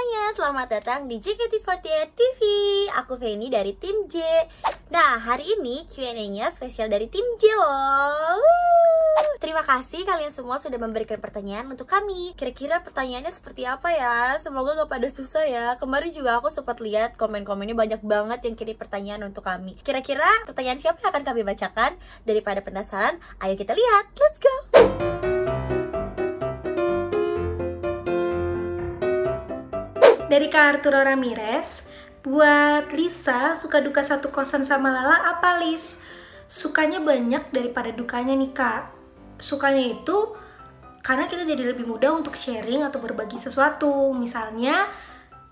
semuanya, selamat datang di JKT48 TV. Aku Feni dari tim J. Nah, hari ini Q&A-nya spesial dari tim J loh. Terima kasih kalian semua sudah memberikan pertanyaan untuk kami. Kira-kira pertanyaannya seperti apa ya? Semoga gak pada susah ya. Kemarin juga aku sempat lihat komen-komennya banyak banget yang kirim pertanyaan untuk kami. Kira-kira pertanyaan siapa yang akan kami bacakan? Daripada penasaran, ayo kita lihat. Let's go! Dari Kak Arturo Ramirez, buat Lisa, suka duka satu kosan sama Lala apa, Lis? Sukanya banyak daripada dukanya nih, Kak. Sukanya itu karena kita jadi lebih mudah untuk sharing atau berbagi sesuatu. Misalnya,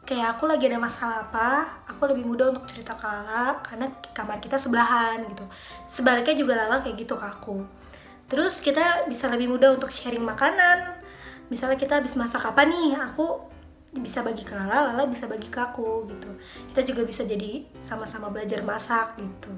kayak aku lagi ada masalah apa, aku lebih mudah untuk cerita ke Lala karena kamar kita sebelahan gitu. Sebaliknya juga Lala kayak gitu ke aku. Terus kita bisa lebih mudah untuk sharing makanan. Misalnya kita habis masak apa nih, aku bisa bagi ke Lala, Lala bisa bagi ke aku gitu. Kita juga bisa jadi sama-sama belajar masak gitu.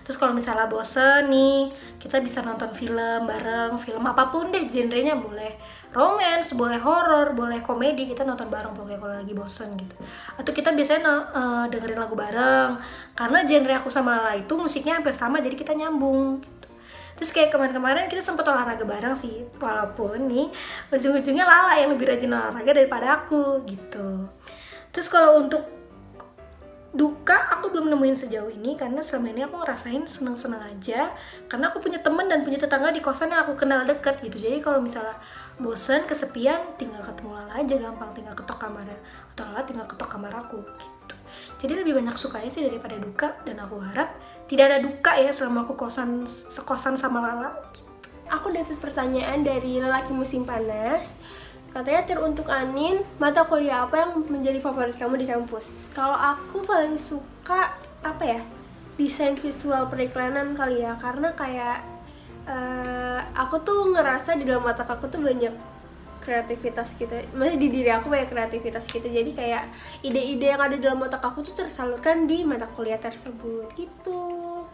Terus kalau misalnya bosen nih, kita bisa nonton film bareng, film apapun deh genrenya, boleh romance, boleh horor, boleh komedi, kita nonton bareng pokoknya kalau lagi bosen gitu. Atau kita biasanya dengerin lagu bareng, karena genre aku sama Lala itu musiknya hampir sama, jadi kita nyambung gitu. Terus kayak kemarin-kemarin kita sempat olahraga bareng sih, walaupun nih ujung-ujungnya Lala yang lebih rajin olahraga daripada aku gitu. Terus kalau untuk duka, aku belum nemuin sejauh ini karena selama ini aku ngerasain seneng-seneng aja karena aku punya temen dan punya tetangga di kosan yang aku kenal deket gitu. Jadi kalau misalnya bosen, kesepian, tinggal ketemu Lala aja gampang, tinggal ketok kamarnya, atau Lala tinggal ketok kamar aku gitu. Jadi lebih banyak sukanya sih daripada duka, dan aku harap tidak ada duka ya selama aku sekosan sama Lala gitu. Aku dapat pertanyaan dari lelaki musim panas. Katanya, teruntuk Anin, mata kuliah apa yang menjadi favorit kamu di kampus? Kalau aku paling suka apa ya? Desain visual periklanan kali ya, karena kayak aku tuh ngerasa di dalam mata aku tuh banyak kreativitas gitu. Maksudnya di diri aku banyak kreativitas gitu. Jadi kayak ide-ide yang ada dalam otak aku tuh tersalurkan di mata kuliah tersebut gitu.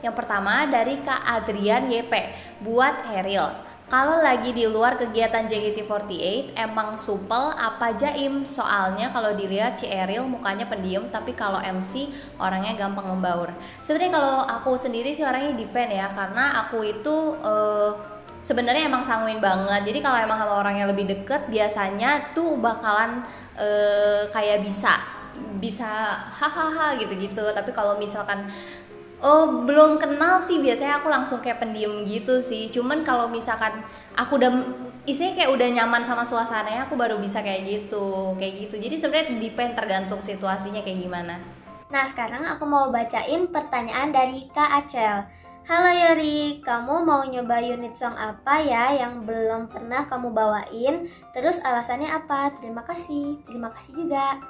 Yang pertama dari Kak Adrian YP, buat Heril. Kalau lagi di luar kegiatan JKT48 emang supel apa jaim? Soalnya kalau dilihat Ci Eril mukanya pendiam, tapi kalau MC orangnya gampang membaur. Sebenarnya kalau aku sendiri sih orangnya depend ya, karena aku itu sebenarnya emang sanguin banget. Jadi kalau emang sama orang yang lebih deket, biasanya tuh bakalan kayak bisa hahaha gitu-gitu. Tapi kalau misalkan belum kenal sih, biasanya aku langsung kayak pendiam gitu sih. Cuman kalau misalkan aku udah isinya kayak udah nyaman sama suasananya, aku baru bisa kayak gitu. Jadi sebenarnya depend, tergantung situasinya kayak gimana. Nah, sekarang aku mau bacain pertanyaan dari Kak Acel. Halo Yori, kamu mau nyoba unit song apa ya yang belum pernah kamu bawain? Terus alasannya apa? Terima kasih juga.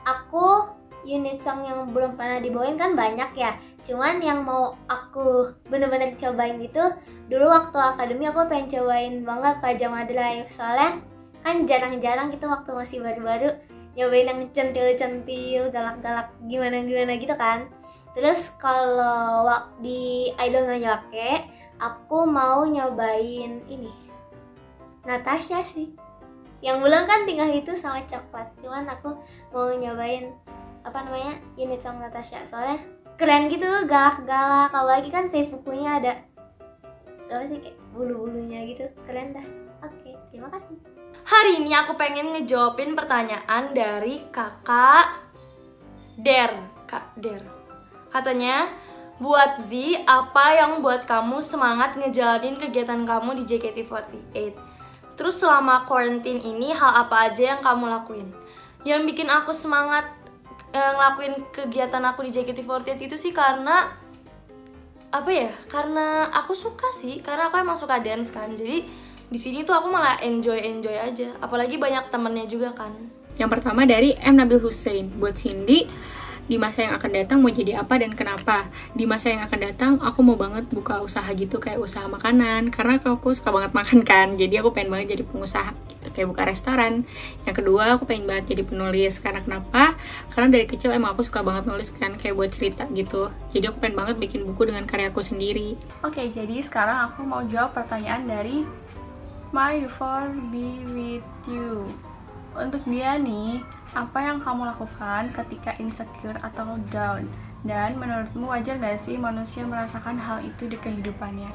Aku unit song yang belum pernah dibawain kan banyak ya. Cuman yang mau aku bener-bener cobain gitu, dulu waktu akademi aku pengen cobain banget Pajama Drive. Soalnya kan jarang-jarang gitu waktu masih baru-baru nyobain yang centil-centil, galak-galak gimana-gimana gitu kan. Terus kalau di Idol Nanyake, aku mau nyobain ini Natasha sih. Yang belum kan tinggal itu sama coklat. Cuman aku mau nyobain unit song Natasha, soalnya keren gitu, galak-galak. Apalagi kan seifukunya ada kayak bulu-bulunya gitu, keren dah. Oke, terima kasih. Hari ini aku pengen ngejawabin pertanyaan dari Kak Der. Katanya, buat Z, apa yang buat kamu semangat ngejalanin kegiatan kamu di JKT48? Terus selama quarantine ini, hal apa aja yang kamu lakuin? Yang bikin aku semangat ngelakuin kegiatan aku di JKT48 itu sih karena karena aku suka sih, karena aku emang suka dance kan. Jadi di sini tuh aku malah enjoy aja, apalagi banyak temennya juga kan. Yang pertama dari M. Nabil Hussein, buat Cindy, di masa yang akan datang mau jadi apa dan kenapa? Di masa yang akan datang aku mau banget buka usaha gitu, kayak usaha makanan, karena aku suka banget makan kan. Jadi aku pengen banget jadi pengusaha gitu, kayak buka restoran. Yang kedua, aku pengen banget jadi penulis. Karena kenapa? Karena dari kecil emang aku suka banget nulis kan, kayak buat cerita gitu. Jadi aku pengen banget bikin buku dengan karyaku sendiri. Oke, jadi sekarang aku mau jawab pertanyaan dari My For Be With You. Untuk dia nih, apa yang kamu lakukan ketika insecure atau down? Dan menurutmu wajar gak sih manusia merasakan hal itu di kehidupannya?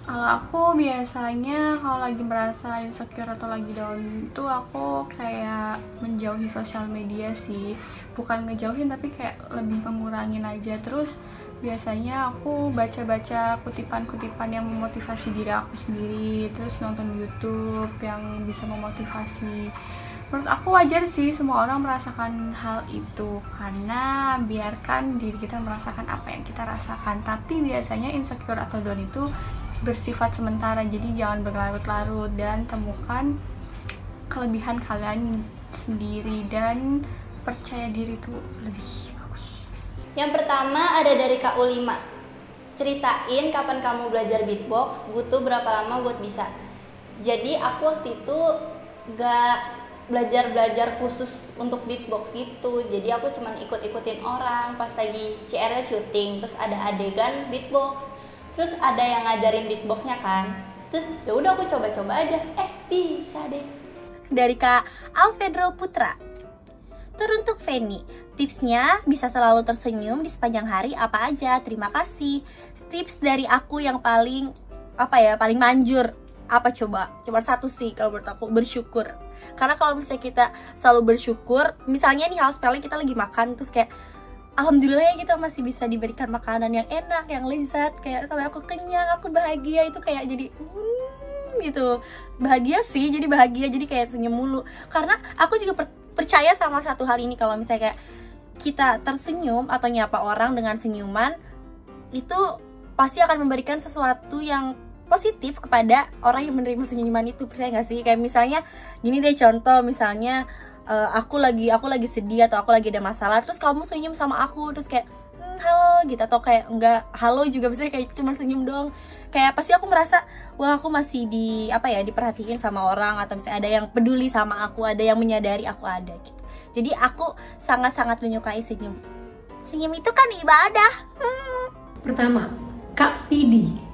Kalau aku biasanya kalau lagi merasa insecure atau lagi down tuh aku kayak menjauhi sosial media sih. Bukan ngejauhin tapi kayak lebih mengurangin aja. Terus biasanya aku baca-baca kutipan-kutipan yang memotivasi diri aku sendiri. Terus nonton YouTube yang bisa memotivasi. Menurut aku wajar sih semua orang merasakan hal itu, karena biarkan diri kita merasakan apa yang kita rasakan. Tapi biasanya insecure atau down itu bersifat sementara, jadi jangan berlarut-larut dan temukan kelebihan kalian sendiri dan percaya diri itu lebih bagus. Yang pertama ada dari Kak U5. Ceritain kapan kamu belajar beatbox, butuh berapa lama buat bisa. Jadi aku waktu itu gak belajar khusus untuk beatbox gitu, jadi aku cuman ikut-ikutin orang pas lagi CR syuting, terus ada adegan beatbox, terus ada yang ngajarin beatboxnya kan, terus ya udah aku coba-coba aja, bisa deh. Dari Kak Alfedro Putra. Teruntuk Feni, tipsnya bisa selalu tersenyum di sepanjang hari apa aja, terima kasih. Tips dari aku yang paling manjur, apa coba satu sih kalau menurut aku, bersyukur. Karena kalau misalnya kita selalu bersyukur, misalnya nih hal sepele, kita lagi makan terus kayak alhamdulillah ya kita masih bisa diberikan makanan yang enak, yang lezat, kayak sampai aku kenyang, aku bahagia, itu kayak jadi gitu, bahagia sih, jadi bahagia, jadi kayak senyum mulu. Karena aku juga percaya sama satu hal ini, kalau misalnya kayak kita tersenyum atau nyapa orang dengan senyuman, itu pasti akan memberikan sesuatu yang positif kepada orang yang menerima senyuman itu, percaya gak sih? Kayak misalnya gini deh, contoh misalnya aku lagi sedih atau aku lagi ada masalah, terus kamu senyum sama aku, terus kayak halo gitu, atau kayak enggak halo juga, misalnya kayak cuma senyum doang, kayak pasti aku merasa wah aku masih diperhatiin sama orang, atau misalnya ada yang peduli sama aku, ada yang menyadari aku ada gitu. Jadi aku sangat-sangat menyukai senyum. Senyum itu kan ibadah. Pertama, Kak Pidi.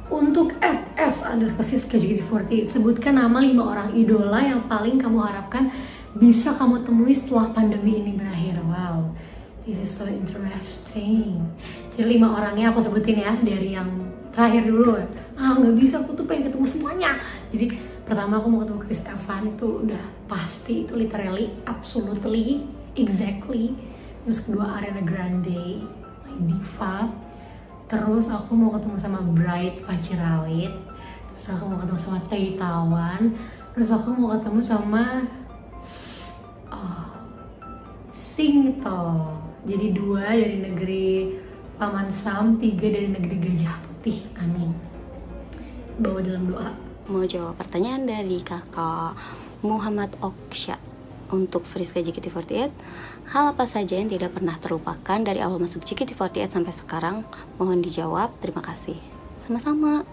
Untuk @s_JKT48 sebutkan nama 5 orang idola yang paling kamu harapkan bisa kamu temui setelah pandemi ini berakhir. Wow, this is so interesting. Jadi 5 orangnya aku sebutin ya, dari yang terakhir dulu. Nggak bisa, aku tuh pengen ketemu semuanya. Jadi pertama aku mau ketemu Chris Evans, itu udah pasti, itu literally, absolutely, exactly. Terus kedua Ariana Grande, my diva. Terus aku mau ketemu sama Bright Facirawit. Terus aku mau ketemu sama Tay Tawan. Terus aku mau ketemu sama Singto. Jadi 2 dari negeri Paman Sam, 3 dari negeri Gajah Putih. Amin. Bawa dalam doa. Mau jawab pertanyaan dari kakak Muhammad Oksha. Untuk Friska JKT48, hal apa saja yang tidak pernah terlupakan dari awal masuk JKT48 sampai sekarang? Mohon dijawab, terima kasih. Sama-sama.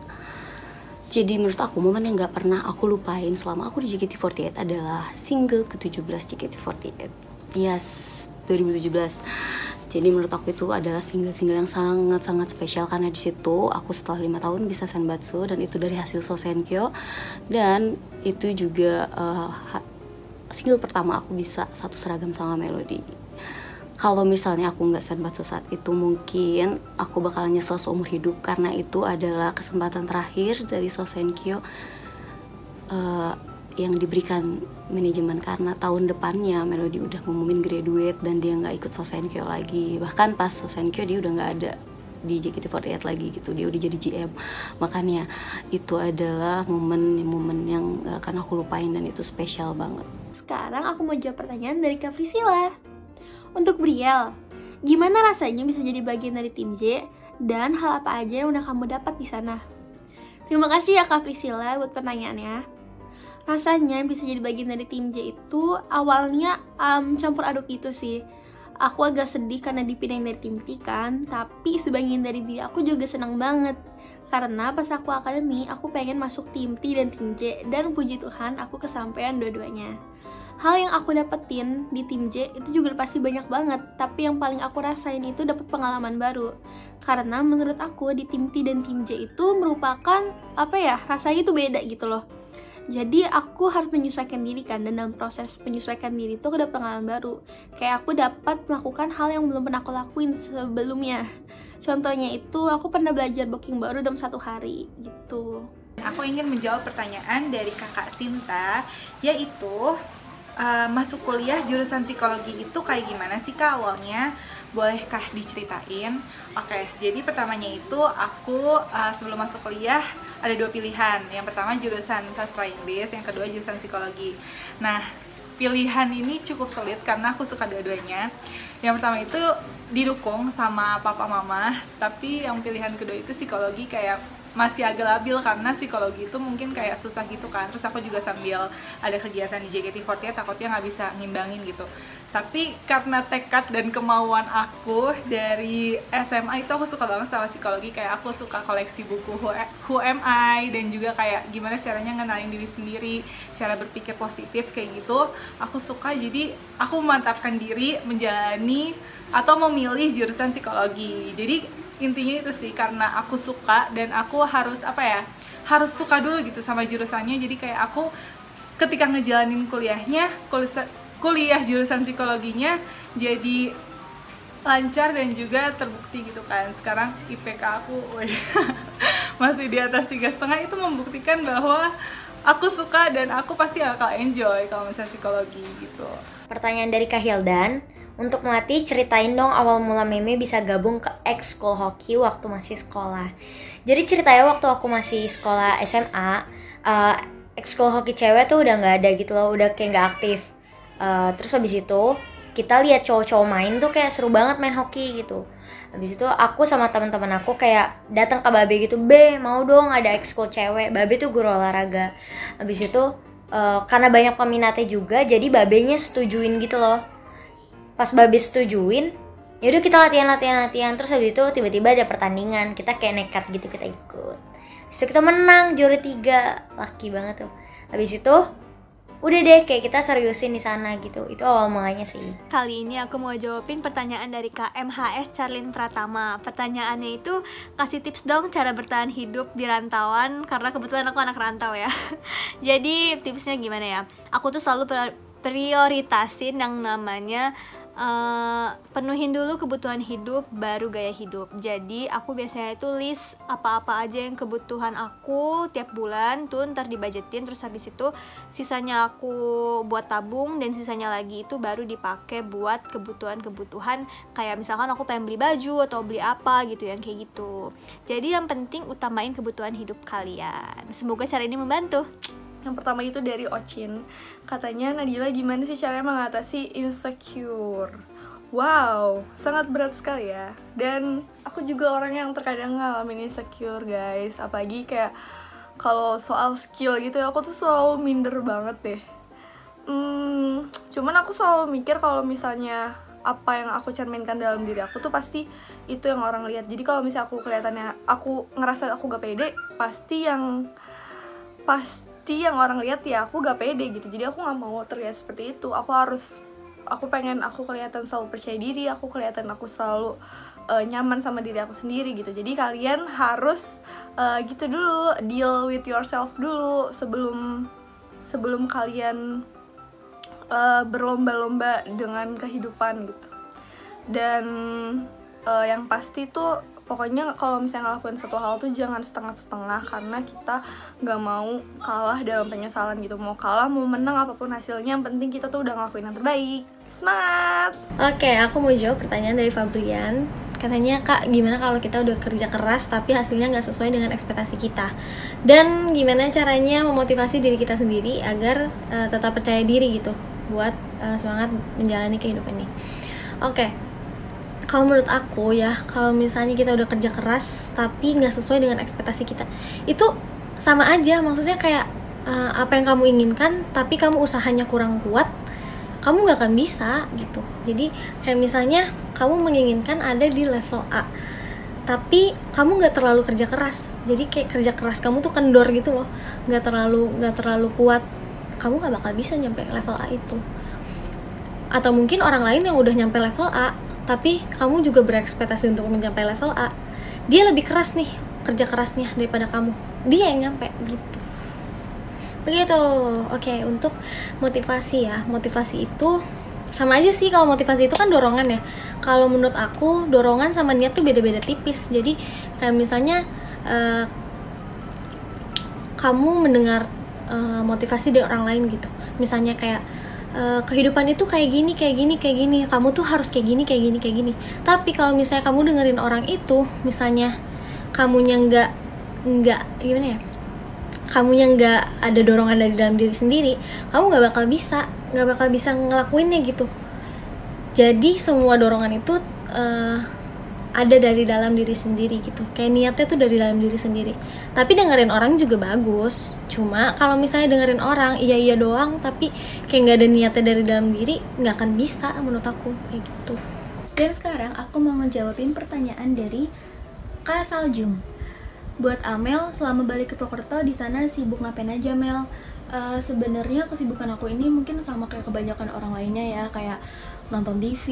Jadi menurut aku momen yang gak pernah aku lupain selama aku di JKT48 adalah single ke-17 JKT48. Yes, 2017. Jadi menurut aku itu adalah single-single yang sangat-sangat spesial, karena di situ aku setelah 5 tahun bisa senbatsu, dan itu dari hasil Sosenkyo, dan itu juga single pertama aku bisa satu seragam sama Melody. Kalau misalnya aku nggak senbatsu saat itu, mungkin aku bakalan nyesel seumur hidup, karena itu adalah kesempatan terakhir dari Sosenkyo yang diberikan manajemen, karena tahun depannya Melody udah ngumumin graduate dan dia nggak ikut Sosenkyo lagi. Bahkan pas Sosenkyo dia udah nggak ada di JKT48 lagi gitu, dia udah jadi GM. Makanya itu adalah momen yang gak akan aku lupain, dan itu spesial banget. Sekarang aku mau jawab pertanyaan dari Kak Priscilla. Untuk Briel, gimana rasanya bisa jadi bagian dari tim J, dan hal apa aja yang udah kamu dapat di sana? Terima kasih ya Kak Priscilla buat pertanyaannya. Rasanya bisa jadi bagian dari tim J itu awalnya campur aduk gitu sih. Aku agak sedih karena dipindahin dari tim T kan, tapi sebagian dari diri aku juga senang banget. Karena pas aku akademi, aku pengen masuk tim T dan tim J, dan puji Tuhan aku kesampaian dua-duanya. Hal yang aku dapetin di tim J itu juga pasti banyak banget, tapi yang paling aku rasain itu dapet pengalaman baru. Karena menurut aku di tim T dan tim J itu merupakan rasanya itu beda gitu loh. Jadi aku harus menyesuaikan diri kan, dan dalam proses menyesuaikan diri itu aku dapat pengalaman baru. Kayak aku dapat melakukan hal yang belum pernah aku lakuin sebelumnya. Contohnya itu aku pernah belajar booking baru dalam 1 hari gitu. Aku ingin menjawab pertanyaan dari kakak Sinta, yaitu masuk kuliah jurusan psikologi itu kayak gimana sih Kak awalnya? Bolehkah diceritain? Oke, jadi pertamanya itu aku sebelum masuk kuliah ada 2 pilihan. Yang pertama jurusan sastra Inggris, yang kedua jurusan psikologi. Nah, pilihan ini cukup sulit karena aku suka dua-duanya. Yang pertama itu didukung sama papa mama, tapi yang pilihan kedua itu psikologi kayak masih agak labil karena psikologi itu mungkin kayak susah gitu kan. Terus aku juga sambil ada kegiatan di JKT48 takutnya nggak bisa ngimbangin gitu. Tapi karena tekad dan kemauan aku dari SMA itu aku suka banget sama psikologi. Kayak aku suka koleksi buku Who Am I, dan juga kayak gimana caranya ngenalin diri sendiri, cara berpikir positif kayak gitu. Aku suka, jadi aku memantapkan diri menjalani atau memilih jurusan psikologi. Jadi intinya itu sih, karena aku suka dan aku harus harus suka dulu gitu sama jurusannya. Jadi kayak aku ketika ngejalanin kuliah jurusan psikologinya jadi lancar dan juga terbukti gitu kan. Sekarang IPK aku masih di atas 3,5, itu membuktikan bahwa aku suka dan aku pasti bakal enjoy kalau misalnya psikologi gitu. Pertanyaan dari Kak Hildan, untuk melatih ceritain dong awal mula Meme bisa gabung ke ekskul hoki waktu masih sekolah. Jadi ceritanya waktu aku masih sekolah SMA, ekskul hoki cewek tuh udah nggak ada gitu loh, udah kayak nggak aktif. Terus habis itu kita lihat cowok-cowok main tuh kayak seru banget main hoki gitu. Habis itu aku sama teman-teman aku kayak datang ke Babe gitu, "Be, mau dong ada ekskul cewek." Babe tuh guru olahraga. Habis itu karena banyak peminatnya juga, jadi Babenya setujuin gitu loh. Pas Babe setujuin, yaudah kita latihan. Terus habis itu tiba-tiba ada pertandingan, kita kayak nekat gitu, kita ikut. Habis itu kita menang, juara 3, laki banget tuh. Habis itu udah deh kayak kita seriusin di sana gitu. Itu awal mulanya sih. Kali ini aku mau jawabin pertanyaan dari Kak MHS Charlene Pratama. Pertanyaannya itu, kasih tips dong cara bertahan hidup di rantauan, karena kebetulan aku anak rantau ya. Jadi tipsnya gimana ya? Aku tuh selalu prioritasin yang namanya penuhin dulu kebutuhan hidup baru gaya hidup. Jadi aku biasanya itu list apa-apa aja yang kebutuhan aku tiap bulan tuh ntar dibajetin, terus habis itu sisanya aku buat tabung, dan sisanya lagi itu baru dipakai buat kebutuhan kayak misalkan aku pengen beli baju atau beli apa gitu, yang kayak gitu. Jadi yang penting utamain kebutuhan hidup kalian. Semoga cara ini membantu. Yang pertama itu dari Ocin. Katanya, Nadila gimana sih caranya mengatasi insecure? Wow, sangat berat sekali ya. Dan aku juga orang yang terkadang ngalamin insecure guys. Apalagi kayak kalau soal skill gitu ya, aku tuh selalu minder banget deh. Cuman aku selalu mikir kalau misalnya apa yang aku cerminkan dalam diri aku tuh pasti itu yang orang lihat. Jadi kalau misalnya aku kelihatannya, aku ngerasa aku gak pede, pasti yang orang lihat ya aku gak pede gitu. Jadi aku gak mau terlihat seperti itu. Aku pengen aku kelihatan selalu percaya diri, aku kelihatan aku selalu nyaman sama diri aku sendiri gitu. Jadi kalian harus gitu dulu, deal with yourself dulu sebelum kalian berlomba-lomba dengan kehidupan gitu. Dan yang pasti tuh pokoknya kalau misalnya ngelakuin satu hal tuh jangan setengah-setengah, karena kita nggak mau kalah dalam penyesalan gitu. Mau kalah, mau menang, apapun hasilnya, yang penting kita tuh udah ngelakuin yang terbaik. Semangat! Oke, aku mau jawab pertanyaan dari Fabrian. Katanya, Kak, gimana kalau kita udah kerja keras tapi hasilnya nggak sesuai dengan ekspektasi kita? Dan gimana caranya memotivasi diri kita sendiri agar tetap percaya diri gitu buat semangat menjalani kehidupan ini? Oke. Kalau menurut aku ya, kalau misalnya kita udah kerja keras tapi nggak sesuai dengan ekspektasi kita, itu sama aja. Maksudnya kayak apa yang kamu inginkan tapi kamu usahanya kurang kuat, kamu nggak akan bisa gitu. Jadi kayak misalnya kamu menginginkan ada di level A, tapi kamu nggak terlalu kerja keras. Jadi kayak kerja keras kamu tuh kendor gitu loh, nggak terlalu kuat, kamu nggak bakal bisa nyampe level A itu. Atau mungkin orang lain yang udah nyampe level A tapi kamu juga berekspektasi untuk mencapai level A, dia lebih keras nih kerja kerasnya daripada kamu, dia yang nyampe gitu. Begitu. Oke, untuk motivasi ya. Motivasi itu sama aja sih, kalau motivasi itu kan dorongan ya. Kalau menurut aku dorongan sama niat tuh beda-beda tipis. Jadi kayak misalnya kamu mendengar motivasi dari orang lain gitu. Misalnya kayak kehidupan itu kayak gini, kayak gini, kayak gini. Kamu tuh harus kayak gini, kayak gini, kayak gini. Tapi kalau misalnya kamu dengerin orang itu, misalnya kamunya nggak gimana ya? Kamunya nggak ada dorongan dari dalam diri sendiri, kamu nggak bakal bisa ngelakuinnya gitu. Jadi semua dorongan itu ada dari dalam diri sendiri gitu. Kayak niatnya tuh dari dalam diri sendiri. Tapi dengerin orang juga bagus. Cuma kalau misalnya dengerin orang iya doang, tapi kayak nggak ada niatnya dari dalam diri, nggak akan bisa menurut aku kayak gitu. Dan sekarang aku mau ngejawabin pertanyaan dari Kak Saljum. Buat Amel, selama balik ke Purwokerto di sana sibuk ngapain aja, Mel? Sebenarnya kesibukan aku ini mungkin sama kayak kebanyakan orang lainnya ya, kayak nonton TV,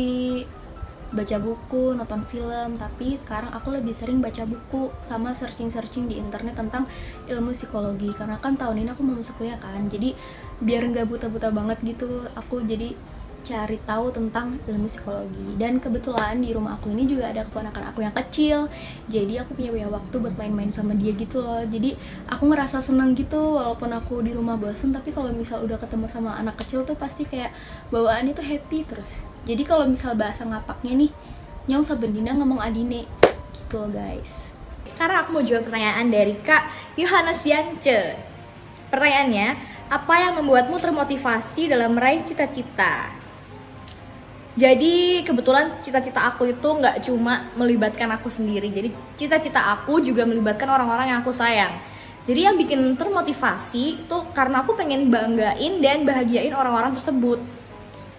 baca buku, nonton film. Tapi sekarang aku lebih sering baca buku sama searching di internet tentang ilmu psikologi, karena kan tahun ini aku mau masuk kuliah kan. Jadi biar nggak buta-buta banget gitu, aku jadi cari tahu tentang ilmu psikologi. Dan kebetulan di rumah aku ini juga ada keponakan aku yang kecil, jadi aku punya waktu buat main-main sama dia gitu loh. Jadi aku ngerasa seneng gitu, walaupun aku di rumah bosen, tapi kalau misal udah ketemu sama anak kecil tuh pasti kayak bawaan itu happy terus. Jadi kalau misal bahasa ngapaknya nih, nyong sabendina ngomong adine gitu loh guys. Sekarang aku mau jawab pertanyaan dari Kak Yohanes Yance. Pertanyaannya, apa yang membuatmu termotivasi dalam meraih cita-cita? Jadi kebetulan cita-cita aku itu nggak cuma melibatkan aku sendiri. Jadi cita-cita aku juga melibatkan orang-orang yang aku sayang. Jadi yang bikin termotivasi itu karena aku pengen banggain dan bahagiain orang-orang tersebut.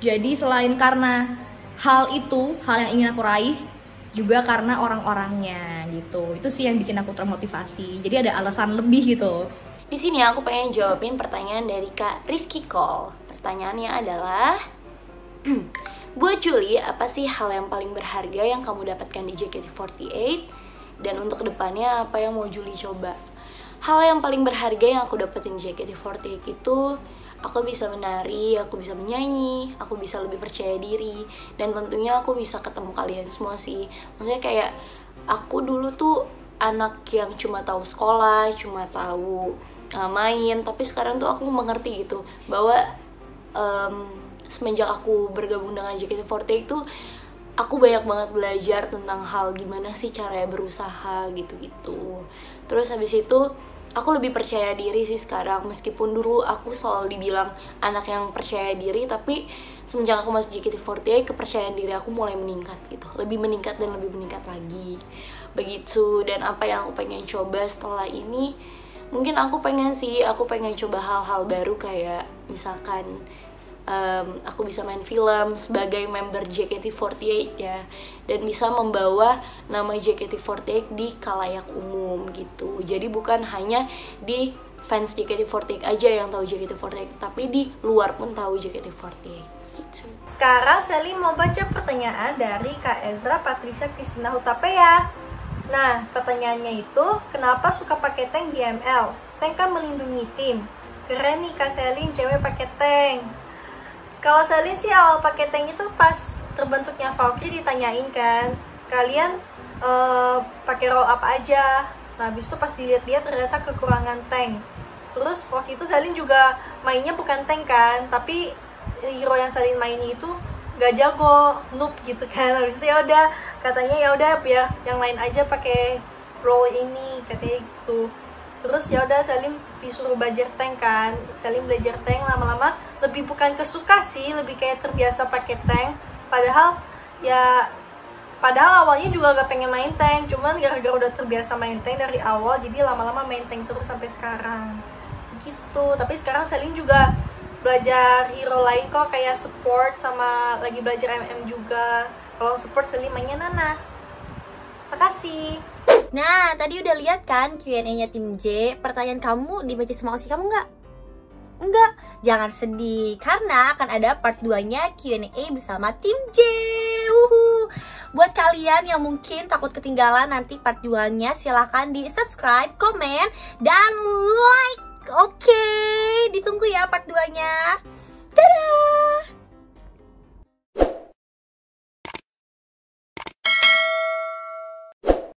Jadi selain karena hal itu, hal yang ingin aku raih, juga karena orang-orangnya gitu. Itu sih yang bikin aku termotivasi. Jadi ada alasan lebih gitu. Di sini aku pengen jawabin pertanyaan dari Kak Rizky Cole. Pertanyaannya adalah buat Julie, apa sih hal yang paling berharga yang kamu dapatkan di JKT48? Dan untuk kedepannya, apa yang mau Julie coba? Hal yang paling berharga yang aku dapetin di JKT48 itu, aku bisa menari, aku bisa menyanyi, aku bisa lebih percaya diri, dan tentunya aku bisa ketemu kalian semua sih. Maksudnya kayak, aku dulu tuh anak yang cuma tahu sekolah, cuma tahu main, tapi sekarang tuh aku mengerti gitu, bahwa semenjak aku bergabung dengan JKT48 itu aku banyak banget belajar tentang hal gimana sih caranya berusaha gitu-gitu. Terus habis itu aku lebih percaya diri sih sekarang, meskipun dulu aku selalu dibilang anak yang percaya diri, tapi semenjak aku masuk JKT48 kepercayaan diri aku mulai meningkat gitu, lebih meningkat dan lebih meningkat lagi begitu. Dan apa yang aku pengen coba setelah ini, mungkin aku pengen coba hal-hal baru, kayak misalkan aku bisa main film sebagai member JKT48 ya, dan bisa membawa nama JKT48 di khalayak umum gitu. Jadi bukan hanya di fans JKT48 aja yang tahu JKT48, tapi di luar pun tahu JKT48 gitu. Sekarang Sally mau baca pertanyaan dari Kak Ezra Patricia Kristina Hutapea. Nah, pertanyaannya itu, kenapa suka pakai tank di ML? Tank kan melindungi tim. Keren nih Kak Selin, cewek pakai tank. Kalau Selin sih awal pakai tank itu pas terbentuknya Valkyrie ditanyain kan, kalian pakai role apa aja. Nah, habis itu pas dilihat-lihat ternyata kekurangan tank. Terus waktu itu Selin juga mainnya bukan tank kan, tapi hero yang Selin maini itu gak jago, noob gitu kan. Habis itu ya udah, katanya ya udah biar yang lain aja pakai role ini, katanya gitu. Terus ya udah Selin disuruh belajar tank kan. Selin belajar tank, lama-lama lebih bukan kesuka sih, lebih kayak terbiasa pakai tank. Padahal awalnya juga gak pengen main tank, cuman gara-gara udah terbiasa main tank dari awal, jadi lama-lama main tank terus sampai sekarang gitu. Tapi sekarang Selin juga belajar hero lain kok, kayak support, sama lagi belajar MM juga. Kalau support Selin mainnya Nana. Makasih. Nah, tadi udah lihat kan Q&A-nya tim J. Pertanyaan kamu dibaca sama Osi kamu nggak? Enggak, jangan sedih, karena akan ada part 2-nya Q&A bersama tim J. Buat kalian yang mungkin takut ketinggalan nanti part 2-nya, silahkan di subscribe, komen, dan like Oke, ditunggu ya part 2-nya. Dadah!